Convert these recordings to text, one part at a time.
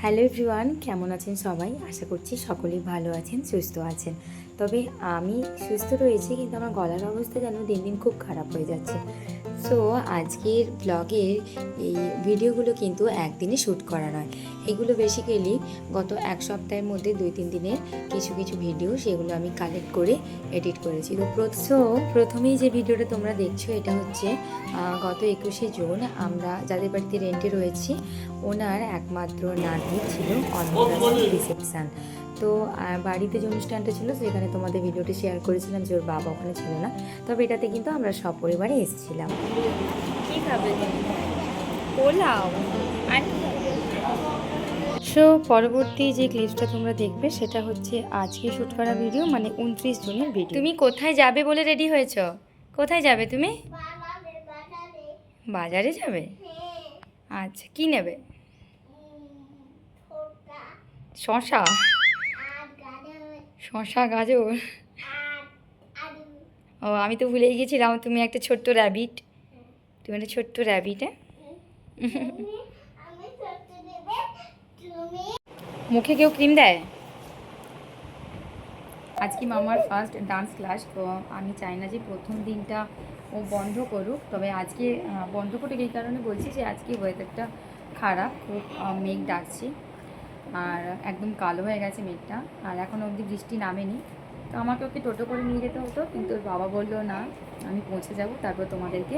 Hello everyone, কেমন আছেন সবাই? আশা করছি সকলেই ভালো আছেন, সুস্থ আছেন। তবে আমি সুস্থ রয়েছি, কিন্তু আমার গলার অবস্থা যেন দিন দিন খুব খারাপ হয়ে যাচ্ছে। সো আজকের ব্লগের এই ভিডিওগুলো কিন্তু একদিনে শ্যুট করা নয়। এগুলো বেসিক্যালি গত এক সপ্তাহের মধ্যে 2-3 দিনের কিছু কিছু ভিডিও, সেগুলো আমি কালেক্ট করে এডিট করেছি। তো প্রথমেই যে ভিডিওটা তোমরা দেখছো, এটা হচ্ছে গত 21শে জুন আমরা যাদের বাড়িতে রেন্টে রয়েছি ওনার একমাত্র নাতনি ছিল অন্নপ্রাশন রিসেপশান। তো বাড়িতে যে অনুষ্ঠানটা ছিল সেখানে তোমাদের ভিডিওটি শেয়ার করেছিলাম যে ওর বাবা ওখানে ছিল না, তবে এটাতে কিন্তু আমরা সপরিবারে এসেছিলাম। কি খাবে? পোলাও। আর সো পরবর্তী যে ক্লিপসটা তোমরা দেখবে সেটা হচ্ছে আজকে শ্যুট করা ভিডিও, মানে 29 জুনের ভিডিও। তুমি কোথায় যাবে বলে রেডি হয়েছো? কোথায় যাবে তুমি? বাজারে যাবে? আচ্ছা, কি নেবে? শশা? শশা, গাজর? ও, আমি তো ভুলেই গেছিলাম তুমি একটা ছোট্ট র্যাবিট। তুমি একটা ছোট্ট র্যাবিট। মুখে কেউ ক্রিম দেয়? আজকে মামার ফার্স্ট ডান্স ক্লাস, তো আমি চাই না যে প্রথম দিনটা ও বন্ধ করুক। তবে আজকে বন্ধ করুক এই কারণে বলছি যে আজকে ওয়েদারটা খারাপ, খুব মেঘ ডাকছে আর একদম কালো হয়ে গেছে মেঘটা, আর এখনও অবধি বৃষ্টি নামেনি। তো আমাকে ওকে টোটো করে নিয়ে যেতে হতো, কিন্তু ওর বাবা বললো না, আমি পৌঁছে যাব তারপর তোমাদেরকে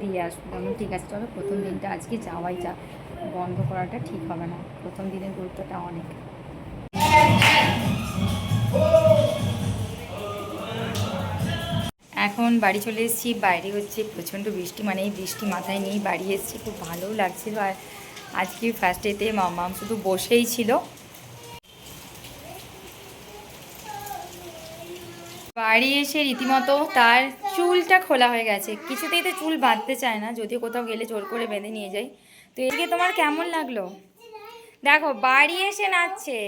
দিয়ে আসবো। আমি ঠিক আছে চলো, প্রথম দিনটা আজকে যাওয়াই যাক, বন্ধ করাটা ঠিক হবে না, প্রথম দিনের গুরুত্বটা অনেক। এখন বাড়ি চলে এসেছি, বাইরে হচ্ছে প্রচণ্ড বৃষ্টি, মানে এই বৃষ্টি মাথায় নিয়েই বাড়ি এসেছি, খুব ভালোও লাগছিল। আর আজকে ফার্স্ট ডেতে মাম্মাম শুধু বসেই ছিল। বাড়ি এসে রীতিমতো তার চুলটা খোলা হয়ে গেছে, কিছুতেই তো চুল বাঁধতে চায় না, যদিও কোথাও গেলে জোর করে বেঁধে নিয়ে যাই। তো এদিকে তোমার কেমন লাগলো? দেখো বাড়ি এসে নাচছে।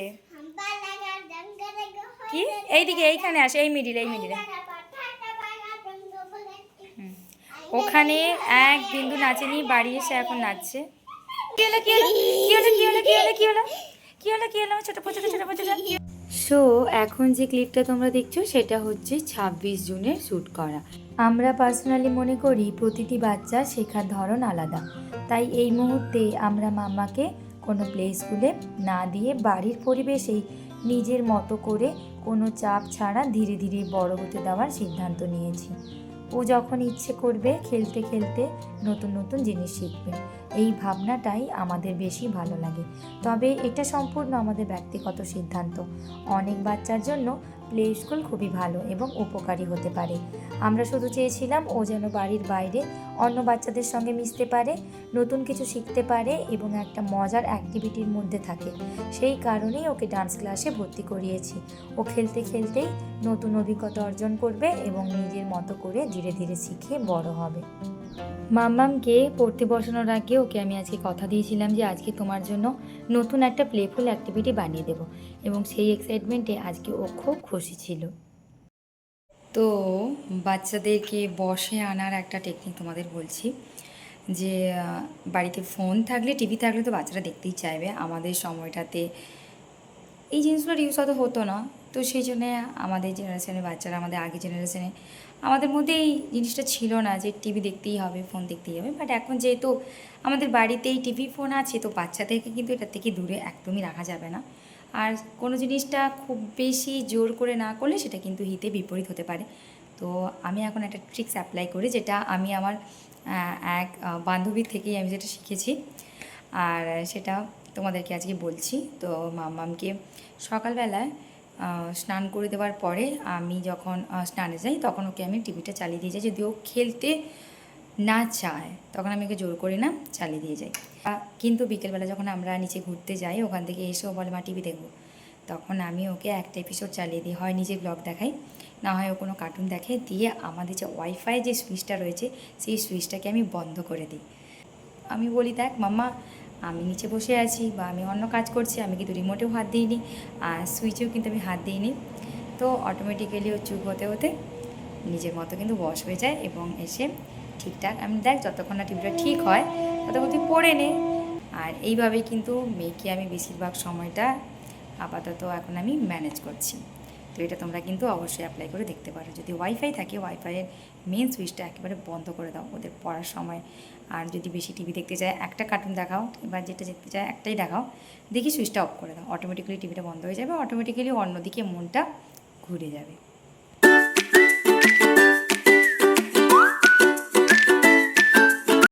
কি? এইদিকে, এইখানে আসে, এই মিডিলে। ওখানে এক বিন্দু নাচেনি, বাড়ি এসে এখন নাচছে। সো এখন যে ক্লিপটা তোমরা দেখছো সেটা হচ্ছে 26 জুনের শ্যুট করা। আমরা পার্সোনালি মনে করি প্রতিটি বাচ্চার শেখার ধরন আলাদা, তাই এই মুহূর্তে আমরা মাম্মাকে কোনো প্লে স্কুলে না দিয়ে বাড়ির পরিবেশেই নিজের মতো করে কোনো চাপ ছাড়া ধীরে ধীরে বড় হতে দেওয়ার সিদ্ধান্ত নিয়েছি। ও যখন ইচ্ছে করবে খেলতে খেলতে নতুন নতুন জিনিস শিখবে, এই ভাবনাটাই আমাদের বেশি ভালো লাগে। তবে এটা সম্পূর্ণ আমাদের ব্যক্তিগত সিদ্ধান্ত। অনেক বাচ্চার জন্য প্লে স্কুল খুবই ভালো এবং উপকারী হতে পারে। আমরা শুধু চেয়েছিলাম ও যেন বাড়ির বাইরে অন্য বাচ্চাদের সঙ্গে মিশতে পারে, নতুন কিছু শিখতে পারে এবং একটা মজার অ্যাক্টিভিটির মধ্যে থাকে। সেই কারণেই ওকে ডান্স ক্লাসে ভর্তি করিয়েছি। ও খেলতে খেলতেই নতুন অভিজ্ঞতা অর্জন করবে এবং নিজের মতো করে ধীরে ধীরে শিখে বড় হবে। মাম্মামকে পড়তে বসানোর আগে ওকে আমি আজকে কথা দিয়েছিলাম যে আজকে তোমার জন্য নতুন একটা প্লেফুল অ্যাক্টিভিটি বানিয়ে দেবো, এবং সেই এক্সাইটমেন্টে আজকে ও খুব খুশি ছিল। তো বাচ্চাদেরকে বসে আনার একটা টেকনিক তোমাদের বলছি, যে বাড়িতে ফোন থাকলে টিভি থাকলে তো বাচ্চারা দেখতেই চাইবে। আমাদের সময়টাতে এই জিনিসগুলোর ইউজ হয়তো হতো না, তো সেই জন্যে আমাদের জেনারেশনের বাচ্চারা, আমাদের আগে জেনারেশনে আমাদের মধ্যে এই জিনিসটা ছিল না যে টিভি দেখতেই হবে, ফোন দেখতেই হবে। বাট এখন যেহেতু আমাদের বাড়িতেই টিভি ফোন আছে, তো বাচ্চাদেরকে কিন্তু এটার থেকে দূরে একদমই রাখা যাবে না। আর কোনো জিনিসটা খুব বেশি জোর করে না করলে সেটা কিন্তু হিতে বিপরীত হতে পারে। তো আমি এখন একটা ট্রিক্স অ্যাপ্লাই করি, যেটা আমি আমার এক বান্ধবীর থেকেই আমি যেটা শিখেছি, আর সেটা তোমাদেরকে আজকে বলছি। তো মাম্মামকে সকালবেলায় স্নান করে দেওয়ার পরে আমি যখন স্নানে যাই তখন ওকে আমি টিভিটা চালিয়ে দিয়ে যাই। যদি ও খেলতে না চায় তখন আমি ওকে জোর করে না চালিয়ে দিয়ে যাই। কিন্তু বিকেলবেলা যখন আমরা নিচে ঘুরতে যাই, ওখান থেকে এসেও বলে মা টিভি দেখবো, তখন আমি ওকে একটা এপিসোড চালিয়ে দিই, হয় নিজের ব্লগ দেখাই, না হয় ও কোনো কার্টুন দেখে, দিয়ে আমাদের যে ওয়াইফাই যে সুইচটা রয়েছে সেই সুইচটাকে আমি বন্ধ করে দিই। আমি বলি দেখ মাম্মা, আমি নিচে বসে আছি বা আমি অন্য কাজ করছি, আমি কিন্তু রিমোটেও হাত দিইনি আর সুইচেও কিন্তু আমি হাত দিইনি। তো অটোমেটিক্যালি ও চুপ হতে হতে নিজের মতো কিন্তু বশ হয়ে যায় এবং এসে ঠিকঠাক আমি দেখ যতক্ষণ না টিভিটা ঠিক হয় ততক্ষণ তুই পড়ে নে। আর এইভাবেই কিন্তু মেয়েকে আমি বেশিরভাগ সময়টা আপাতত এখন আমি ম্যানেজ করছি। তো এটা তোমরা কিন্তু অবশ্যই অ্যাপ্লাই করে দেখতে পারো। যদি ওয়াইফাই থাকে, ওয়াইফাইয়ের মেন সুইচটা একেবারে বন্ধ করে দাও ওদের পড়ার সময়। আর যদি বেশি টিভি দেখতে চায়, একটা কার্টুন দেখাও, এবার যেটা দেখতে চায় একটাই দেখাও, দেখি সুইচটা অফ করে দাও, অটোমেটিক্যালি টিভিটা বন্ধ হয়ে যাবে, অটোমেটিক্যালি অন্যদিকে মনটা ঘুরে যাবে।